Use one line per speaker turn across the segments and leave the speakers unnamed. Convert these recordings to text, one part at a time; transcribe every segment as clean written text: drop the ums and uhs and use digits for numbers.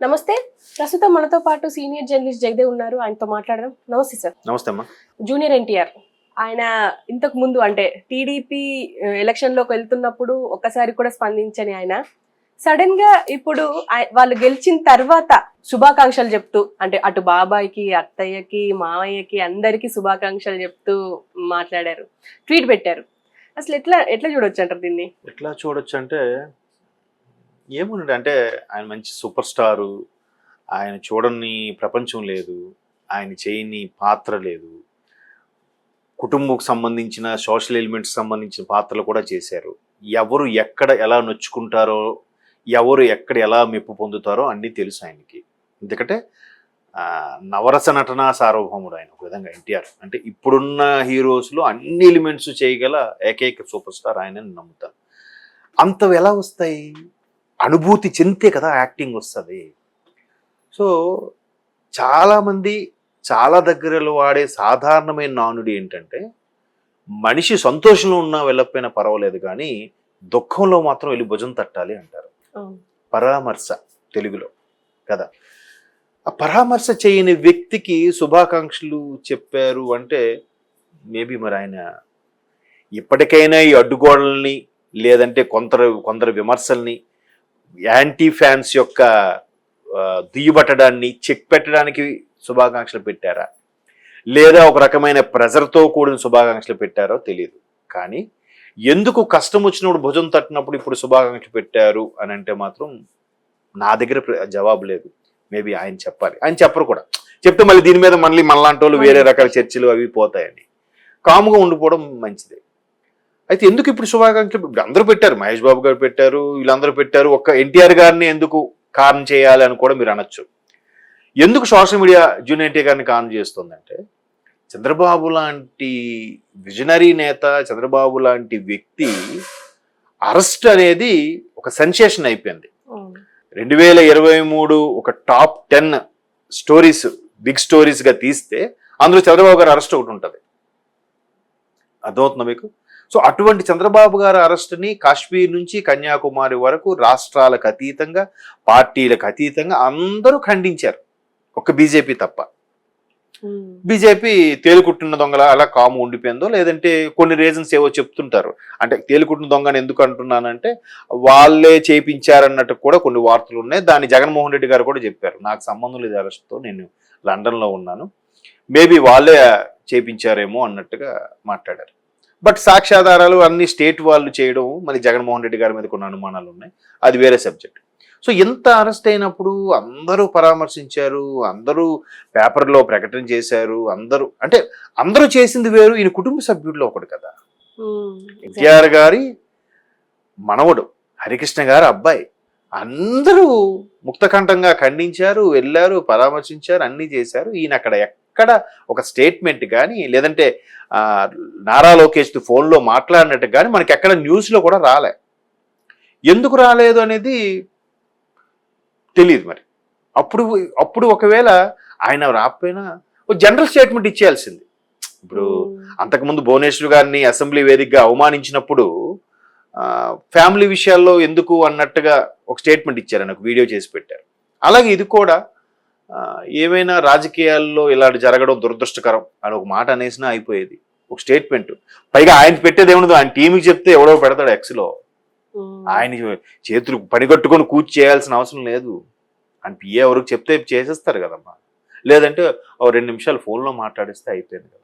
నమస్తే. ప్రస్తుతం మనతో పాటు సీనియర్ జర్నలిస్ట్ జగదేవ్ ఉన్నారు. ఆయనతో మాట్లాడదాం. నమస్తే సార్.
నమస్తే అమ్మా.
జూనియర్ ఎన్టీఆర్ ఆయన ఇంతకు ముందు అంటే టీడీపీ ఎలక్షన్ లోకి వెళ్తున్నప్పుడు ఒక్కసారి కూడా స్పందించని ఆయన సడన్ గా ఇప్పుడు వాళ్ళు గెలిచిన తర్వాత శుభాకాంక్షలు చెప్తూ అంటే అటు బాబాయ్కి, అత్తయ్యకి, మావయ్యకి అందరికి శుభాకాంక్షలు చెప్తూ మాట్లాడారు, ట్వీట్ పెట్టారు. అసలు ఎట్లా ఎట్లా చూడొచ్చు అంటారు దీన్ని?
ఎట్లా చూడొచ్చు అంటే ఏముంది అంటే ఆయన మంచి సూపర్ స్టారు, ఆయన చూడని ప్రపంచం లేదు, ఆయన చేయని పాత్ర లేదు. కుటుంబకు సంబంధించిన సోషల్ ఎలిమెంట్స్ సంబంధించిన పాత్రలు కూడా చేశారు. ఎవరు ఎక్కడ ఎలా నొచ్చుకుంటారో, ఎవరు ఎక్కడ ఎలా మెప్పు పొందుతారో అన్నీ తెలుసు ఆయనకి. ఎందుకంటే నవరస నటనా సార్వభౌముడు ఆయన ఒక విధంగా ఎన్టీఆర్. అంటే ఇప్పుడున్న హీరోస్లో అన్ని ఎలిమెంట్స్ చేయగల ఏకైక సూపర్ స్టార్ ఆయనని నమ్ముతాను. అంత ఎలా వస్తాయి? అనుభూతి చెందితే కదా యాక్టింగ్ వస్తుంది. సో చాలామంది చాలా దగ్గరలో వాడే సాధారణమైన నానుడి ఏంటంటే మనిషి సంతోషంలో ఉన్నా వెళ్ళకపోయినా పర్వాలేదు కానీ దుఃఖంలో మాత్రం వెళ్ళి భుజం తట్టాలి అంటారు. పరామర్శ తెలుగులో కదా. ఆ పరామర్శ చేయని వ్యక్తికి శుభాకాంక్షలు చెప్పారు అంటే మేబీ మరి ఆయన ఇప్పటికైనా ఈ అడ్డుగోడల్ని లేదంటే కొందరు విమర్శల్ని, యాంటీ ఫ్యాన్స్ యొక్క దుయ్యబట్టడాన్ని చెక్ పెట్టడానికి శుభాకాంక్షలు పెట్టారా, లేదా ఒక రకమైన ప్రెజర్తో కూడిన శుభాకాంక్షలు పెట్టారో తెలియదు. కానీ ఎందుకు కష్టం వచ్చినప్పుడు భుజం తట్టినప్పుడు ఇప్పుడు శుభాకాంక్షలు పెట్టారు అని అంటే మాత్రం నా దగ్గర జవాబు లేదు. మేబీ ఆయన చెప్పాలి. ఆయన చెప్పరు కూడా. చెప్తే మళ్ళీ దీని మీద మళ్ళీ మనలాంటి వాళ్ళు వేరే రకాల చర్చలు అవి పోతాయని కాముగా ఉండిపోవడం మంచిదే. అయితే ఎందుకు ఇప్పుడు శుభాకాంక్షలు ఇప్పుడు అందరూ పెట్టారు, మహేష్ బాబు గారు పెట్టారు, వీళ్ళందరూ పెట్టారు, ఒక్క ఎన్టీఆర్ గారిని ఎందుకు కారణం చేయాలి అని కూడా మీరు అనొచ్చు. ఎందుకు సోషల్ మీడియా జూనియర్ ఎన్టీఆర్ గారిని కారణం చేస్తుందంటే చంద్రబాబు లాంటి విజనరీ నేత, చంద్రబాబు లాంటి వ్యక్తి అరెస్ట్ అనేది ఒక సెన్సేషన్ అయిపోయింది. 2023 ఒక టాప్ 10 స్టోరీస్, బిగ్ స్టోరీస్గా తీస్తే అందులో చంద్రబాబు గారు అరెస్ట్ ఒకటి ఉంటుంది. అర్థమవుతుందా మీకు? సో అటువంటి చంద్రబాబు గారి అరెస్ట్ని కాశ్మీర్ నుంచి కన్యాకుమారి వరకు రాష్ట్రాలకు అతీతంగా, పార్టీలకు అతీతంగా అందరూ ఖండించారు, ఒక్క బీజేపీ తప్ప. బీజేపీ తేలుకుట్టిన దొంగల అలా కాము ఉండిపోయిందో, లేదంటే కొన్ని రీజన్స్ ఏవో చెప్తుంటారు. అంటే తేలుకుట్టిన దొంగని ఎందుకు అంటున్నానంటే వాళ్ళే చేయించారన్నట్టు కూడా కొన్ని వార్తలు ఉన్నాయి. దాన్ని జగన్మోహన్ రెడ్డి గారు కూడా చెప్పారు, నాకు సంబంధం లేదు అరెస్ట్తో, నేను లండన్లో ఉన్నాను, మేబీ వాళ్ళే చేయించారేమో అన్నట్టుగా మాట్లాడారు. బట్ సాక్ష్యాధారాలు అన్ని స్టేట్ వాళ్ళు చేయడం, మరి జగన్మోహన్ రెడ్డి గారి మీద కొన్ని అనుమానాలు ఉన్నాయి, అది వేరే సబ్జెక్ట్. సో ఎంత అరెస్ట్ అయినప్పుడు అందరూ పరామర్శించారు, అందరూ పేపర్లో ప్రకటన చేశారు, అందరూ చేసింది వేరు. ఈయన కుటుంబ సభ్యుల్లో ఒకటి కదా. ఎన్టీఆర్ గారి మనవడు, హరికృష్ణ గారి అబ్బాయి, అందరూ ముక్తకంఠంగా ఖండించారు, వెళ్ళారు, పరామర్శించారు, అన్నీ చేశారు. ఈయన అక్కడ ఎక్కడ ఒక స్టేట్మెంట్ కానీ, లేదంటే నారా లోకేష్ ఫోన్లో మాట్లాడినట్టు కానీ మనకి ఎక్కడ న్యూస్లో కూడా రాలే. ఎందుకు రాలేదు అనేది తెలియదు. మరి అప్పుడు ఒకవేళ ఆయన రాకపోయినా ఒక జనరల్ స్టేట్మెంట్ ఇచ్చేయాల్సింది. ఇప్పుడు అంతకుముందు భువనేశ్వర్ గారిని అసెంబ్లీ వేదికగా అవమానించినప్పుడు ఫ్యామిలీ విషయాల్లో ఎందుకు అన్నట్టుగా ఒక స్టేట్మెంట్ ఇచ్చారు, నాకు వీడియో చేసి పెట్టారు. అలాగే ఇది కూడా ఏమైనా రాజకీయాల్లో ఇలాంటి జరగడం దురదృష్టకరం అని ఒక మాట అనేసినా అయిపోయేది, ఒక స్టేట్మెంట్. పైగా ఆయన పెట్టేది ఏముండదు, ఆయన టీంకి చెప్తే ఎవడో పెడతాడు ఎక్స్లో. ఆయన చేతులు పనిగట్టుకొని కూర్చి చేయాల్సిన అవసరం లేదు. ఆయన పిఏ ఎవరికి చెప్తే చేసేస్తారు కదమ్మా. లేదంటే ఓ 2 నిమిషాలు ఫోన్లో మాట్లాడిస్తే అయిపోయింది కదా.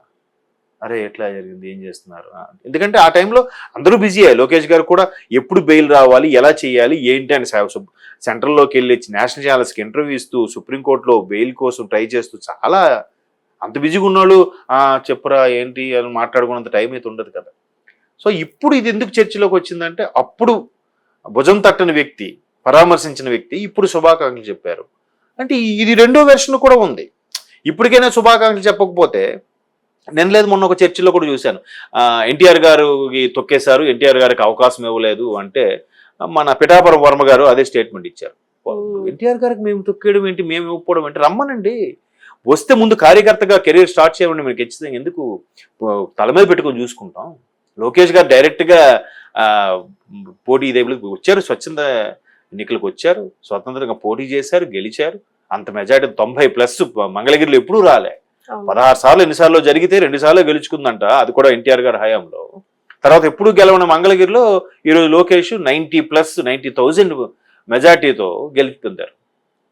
అరే ఎట్లా జరిగింది, ఏం చేస్తున్నారు. ఎందుకంటే ఆ టైంలో అందరూ బిజీ అయ్యారు. లోకేష్ గారు కూడా ఎప్పుడు బెయిల్ రావాలి, ఎలా చేయాలి, ఏంటి అని సెంట్రల్లోకి వెళ్ళి నేషనల్ ఛానల్స్కి ఇంటర్వ్యూ ఇస్తూ, సుప్రీంకోర్టులో బెయిల్ కోసం ట్రై చేస్తూ చాలా అంత బిజీగా ఉన్నాడు. చెప్పురా ఏంటి అని మాట్లాడుకున్నంత టైం అయితే ఉండదు కదా. సో ఇప్పుడు ఇది ఎందుకు చర్చలోకి వచ్చిందంటే అప్పుడు భుజం తట్టని వ్యక్తి, పరామర్శించిన వ్యక్తి ఇప్పుడు శుభాకాంక్షలు చెప్పారు అంటే ఇది రెండో వెర్షన్ కూడా ఉంది. ఇప్పటికైనా శుభాకాంక్షలు చెప్పకపోతే నేను లేదు, మొన్న ఒక చర్చలో కూడా చూశాను, ఎన్టీఆర్ గారికి తొక్కేశారు, ఎన్టీఆర్ గారికి అవకాశం ఇవ్వలేదు అంటే మన పిఠాపురం వర్మ గారు అదే స్టేట్మెంట్ ఇచ్చారు. ఎన్టీఆర్ గారికి మేము తొక్కేయడం ఏంటి, మేము ఇవ్వకపోవడం ఏంటి, రమ్మనండి, వస్తే ముందు కార్యకర్తగా కెరీర్ స్టార్ట్ చేయమండి, మీకు ఖచ్చితంగా ఎందుకు తల మీద పెట్టుకొని చూసుకుంటాం. లోకేష్ గారు డైరెక్ట్గా పోటీ వచ్చారు, స్వచ్ఛంద ఎన్నికలకు వచ్చారు, స్వతంత్రంగా పోటీ చేశారు, గెలిచారు. అంత మెజార్టీ 90+ మంగళగిరిలో ఎప్పుడూ రాలే. 16 సార్లు ఎన్నిసార్లు జరిగితే 2 సార్లు గెలుచుకుందంట, అది కూడా ఎన్టీఆర్ గారి హయాంలో. తర్వాత ఎప్పుడు గెలవని మంగళగిరిలో ఈరోజు లోకేష్ 90+, 90,000 మెజార్టీతో గెలుపొందారు.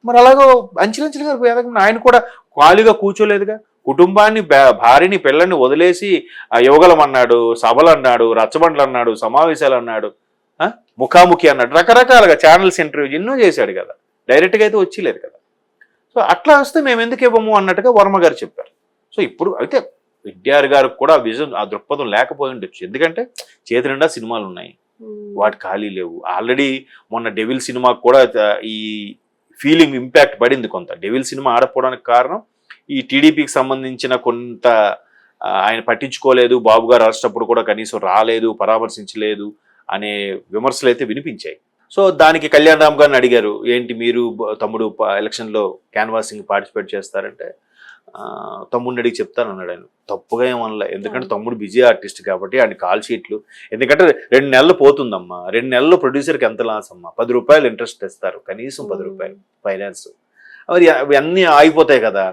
మరి అలాగో అంచెలంచెలుగా ఎదగకుండా ఆయన కూడా ఖాళీగా కూర్చోలేదుగా. కుటుంబాన్ని, భార్యని, పిల్లల్ని వదిలేసి యువగలం అన్నాడు, సభలు అన్నాడు, రచ్చబండ్లు అన్నాడు, సమావేశాలు అన్నాడు, ముఖాముఖి అన్నాడు, రకరకాలుగా ఛానల్స్ ఇంటర్వ్యూ ఎన్నో చేశాడు కదా. డైరెక్ట్గా అయితే వచ్చిలేదు కదా. సో అట్లా వస్తే మేము ఎందుకు ఇవ్వము అన్నట్టుగా వర్మ గారు చెప్పారు. సో ఇప్పుడు అయితే ఎన్టీఆర్ గారికి కూడా ఆ విజన్, ఆ దృక్పథం లేకపోయి ఉండొచ్చు. ఎందుకంటే చేతి నిండా సినిమాలు ఉన్నాయి, వాటి ఖాళీ లేవు. ఆల్రెడీ మొన్న డెవిల్ సినిమాకు కూడా ఈ ఫీలింగ్ ఇంపాక్ట్ పడింది కొంత. డెవిల్ సినిమా ఆడకపోవడానికి కారణం ఈ టీడీపీకి సంబంధించిన కొంత ఆయన పట్టించుకోలేదు, బాబు గారు అరెస్టప్పుడు కూడా కనీసం రాలేదు, పరామర్శించలేదు అనే విమర్శలు అయితే వినిపించాయి. సో దానికి కళ్యాణ్ రామ్ గారిని అడిగారు, ఏంటి మీరు తమ్ముడు ఎలక్షన్లో క్యాన్వాసింగ్ పార్టిసిపేట్ చేస్తారంటే తమ్ముడిని అడిగి చెప్తాను అన్నాడు. ఆయన తప్పుగా ఏమనలే, ఎందుకంటే తమ్ముడు బిజీ ఆర్టిస్ట్ కాబట్టి ఆయన కాల్ షీట్లు, ఎందుకంటే 2 నెలలు పోతుందమ్మా, 2 నెలల్లో ప్రొడ్యూసర్కి ఎంత లాస్ అమ్మా, 10 రూపాయలు ఇంట్రెస్ట్ ఇస్తారు, కనీసం 10 రూపాయలు ఫైనాన్స్, మరి ఇవన్నీ ఆగిపోతాయి కదా.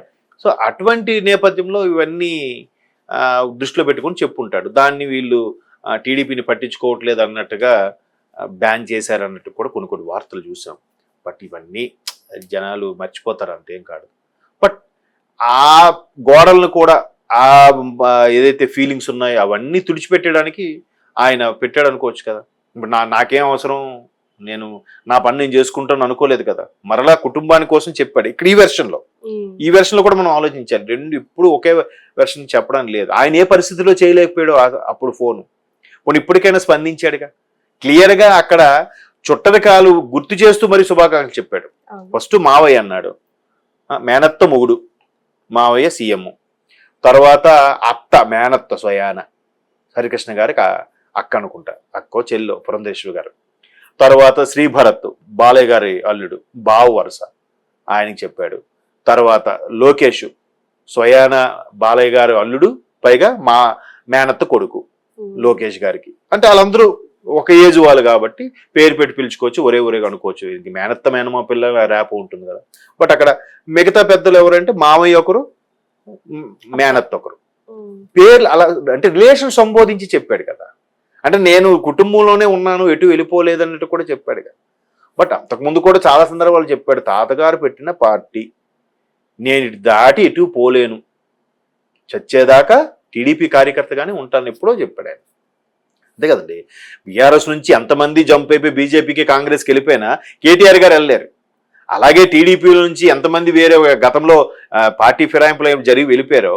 సో అటువంటి నేపథ్యంలో ఇవన్నీ దృష్టిలో పెట్టుకొని చెప్పుంటాడు. దాన్ని వీళ్ళు టీడీపీని పట్టించుకోవట్లేదు అన్నట్టుగా బ్యాన్ చేశారన్నట్టు కూడా కొన్ని వార్తలు చూసాం. బట్ ఇవన్నీ జనాలు మర్చిపోతారు, అంతేం కాదు. బట్ ఆ గోడలను కూడా ఆ ఏదైతే ఫీలింగ్స్ ఉన్నాయో అవన్నీ తుడిచిపెట్టడానికి ఆయన పెట్టాడు అనుకోవచ్చు కదా. ఇప్పుడు నాకేం అవసరం, నేను నా పని నేను చేసుకుంటాను అనుకోలేదు కదా. మరలా కుటుంబాని కోసం చెప్పాడు ఇక్కడ ఈ వెర్షన్లో కూడా మనం ఆలోచించాలి. 2 ఇప్పుడు ఒకే వెర్షన్ చెప్పడం లేదు. ఆయన ఏ పరిస్థితిలో చేయలేకపోయాడో అప్పుడు ఫోను ఇప్పటికైనా స్పందించాడుగా. క్లియర్గా అక్కడ చుట్టరికాలు గుర్తు చేస్తూ మరి శుభాకాంక్షలు చెప్పాడు. ఫస్ట్ మావయ్య అన్నాడు, మేనత్త మొగుడు, మావయ్య సీఎం, తర్వాత అత్త మేనత్త స్వయాన హరికృష్ణ గారికి అక్క అనుకుంటా, అక్కో చెల్లో పురంధేశ్వరి గారు, తర్వాత శ్రీభరత్ బాలయ్య గారి అల్లుడు, బావు వరుస ఆయనకి చెప్పాడు. తర్వాత లోకేష్ స్వయాన బాలయ్య గారి అల్లుడు, పైగా మా మేనత్త కొడుకు లోకేష్ గారికి. అంటే వాళ్ళందరూ ఒక ఏజ్ వాళ్ళు కాబట్టి పేరు పెట్టి పిలుచుకోవచ్చు, ఒరేగా అనుకోవచ్చు. ఇది మేనత్త మేనమా పిల్ల ర్యాప్ ఉంటుంది కదా. బట్ అక్కడ మిగతా పెద్దలు ఎవరంటే మామయ్య ఒకరు, మేనత్త ఒకరు, పేర్లు అలా అంటే రిలేషన్ సంబోధించి చెప్పాడు కదా. అంటే నేను కుటుంబంలోనే ఉన్నాను, ఎటు వెళ్ళిపోలేదు అన్నట్టు కూడా చెప్పాడు కదా. బట్ అంతకుముందు కూడా చాలా సందర్భాలు చెప్పాడు, తాతగారు పెట్టిన పార్టీ, నేను ఇటు దాటి ఎటు పోలేను, చచ్చేదాకా టీడీపీ కార్యకర్తగానే ఉంటాను ఎప్పుడో చెప్పాడు ఆయన. అంతే కదండి. బీఆర్ఎస్ నుంచి ఎంతమంది జంప్ అయిపోయి బీజేపీకి, కాంగ్రెస్కి వెళ్ళిపోయినా కేటీఆర్ గారు వెళ్ళారు. అలాగే టీడీపీ నుంచి ఎంతమంది వేరే గతంలో పార్టీ ఫిరాయింపులు జరిగి వెళ్ళిపోయారో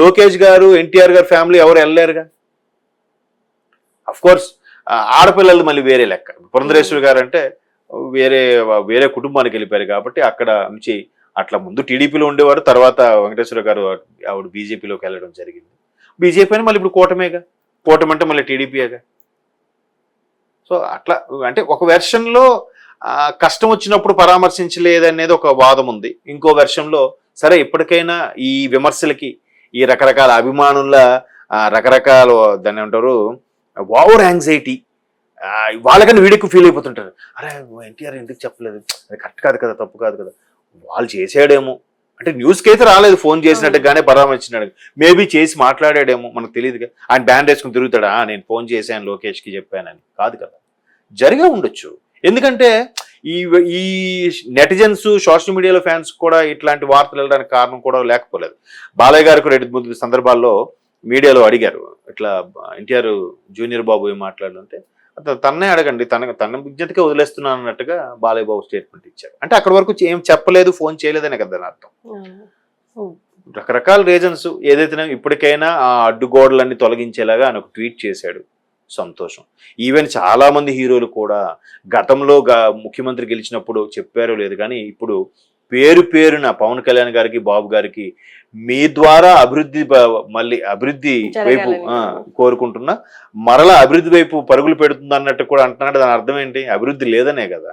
లోకేష్ గారు, ఎన్టీఆర్ గారు ఫ్యామిలీ ఎవరు వెళ్ళలేరుగా. అఫ్ కోర్స్ ఆడపిల్లలు మళ్ళీ వేరే లెక్క. పురంధరేశ్వరి గారు అంటే వేరే కుటుంబానికి వెళ్ళిపోయారు కాబట్టి అక్కడ నుంచి అట్లా ముందు టీడీపీలో ఉండేవారు, తర్వాత వెంకటేశ్వర గారు ఆవిడ బీజేపీలోకి వెళ్ళడం జరిగింది. బీజేపీ అని మళ్ళీ ఇప్పుడు కూటమేగా, కూటమి అంటే మళ్ళీ టీడీపీగా. సో అట్లా అంటే ఒక వెర్షన్లో కష్టం వచ్చినప్పుడు పరామర్శించలేదనేది ఒక వాదం ఉంది. ఇంకో వెర్షన్లో సరే ఇప్పటికైనా ఈ విమర్శలకి, ఈ రకరకాల అభిమానుల రకరకాల దాన్ని ఏమంటారు ఓవర్ యాంగ్జైటీ, వాళ్ళకన్నా వీడికి ఫీల్ అయిపోతుంటారు. అరే ఎన్టీఆర్ ఎందుకు చెప్పలేదు, అది కరెక్ట్ కాదు కదా, తప్పు కాదు కదా, వాళ్ళు చేసాడేమో అంటే న్యూస్కి అయితే రాలేదు, ఫోన్ చేసినట్టుగానే పరామర్శించినాడు, మేబీ చేసి మాట్లాడాడేమో మనకు తెలియదుగా. ఆయన బ్యాండ్ వేసుకుని తిరుగుతాడా, నేను ఫోన్ చేశాను లోకేష్కి చెప్పానని, కాదు కదా, జరిగే ఉండొచ్చు. ఎందుకంటే ఈ నెటిజన్స్, సోషల్ మీడియాలో ఫ్యాన్స్ కూడా ఇట్లాంటి వార్తలు వెళ్ళడానికి కారణం కూడా లేకపోలేదు. బాలయ్య గారికి 2 సందర్భాల్లో మీడియాలో అడిగారు, ఇట్లా ఎన్టీఆర్ జూనియర్ బాబు ఏం మాట్లాడుతుంటే తన్నే అడగండి, తన విజ్ఞతకే వదిలేస్తున్నాను అన్నట్టుగా బాలయ్య బాబు స్టేట్మెంట్ ఇచ్చారు. అంటే అక్కడి వరకు ఏం చెప్పలేదు, ఫోన్ చేయలేదనే కదా అర్థం. రకరకాల రీజన్స్. ఏదైతే ఇప్పటికైనా ఆ అడ్డుగోడలన్నీ తొలగించేలాగా ఆయన ఒక ట్వీట్ చేశాడు, సంతోషం. ఈవెన్ చాలా మంది హీరోలు కూడా గతంలో ముఖ్యమంత్రి గెలిచినప్పుడు చెప్పారో లేదు కానీ ఇప్పుడు పేరున పవన్ కళ్యాణ్ గారికి, బాబు గారికి మీ ద్వారా మళ్ళీ అభివృద్ధి వైపు కోరుకుంటున్నా, మరలా అభివృద్ధి వైపు పరుగులు పెడుతుంది అన్నట్టు కూడా అంటున్నాడు. దాని అర్థం ఏంటి, అభివృద్ధి లేదనే కదా.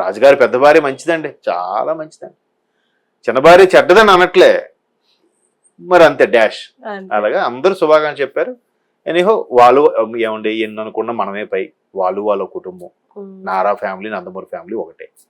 రాజుగారి పెద్ద భార్య మంచిదండి, చాలా మంచిదండి, చిన్న భార్య చెడ్డదని అనట్లే, మరి అంతే డాష్. అలాగా అందరూ శుభాకాంక్షలు చెప్పారు. ఎనీహో వాళ్ళు ఏమండి ఎన్ని అనుకున్నా మనమే పై, వాళ్ళ కుటుంబం
ఉమ్.
నారా ఫ్యామిలీ నందమూరి ఫ్యామిలీ ఒకటే.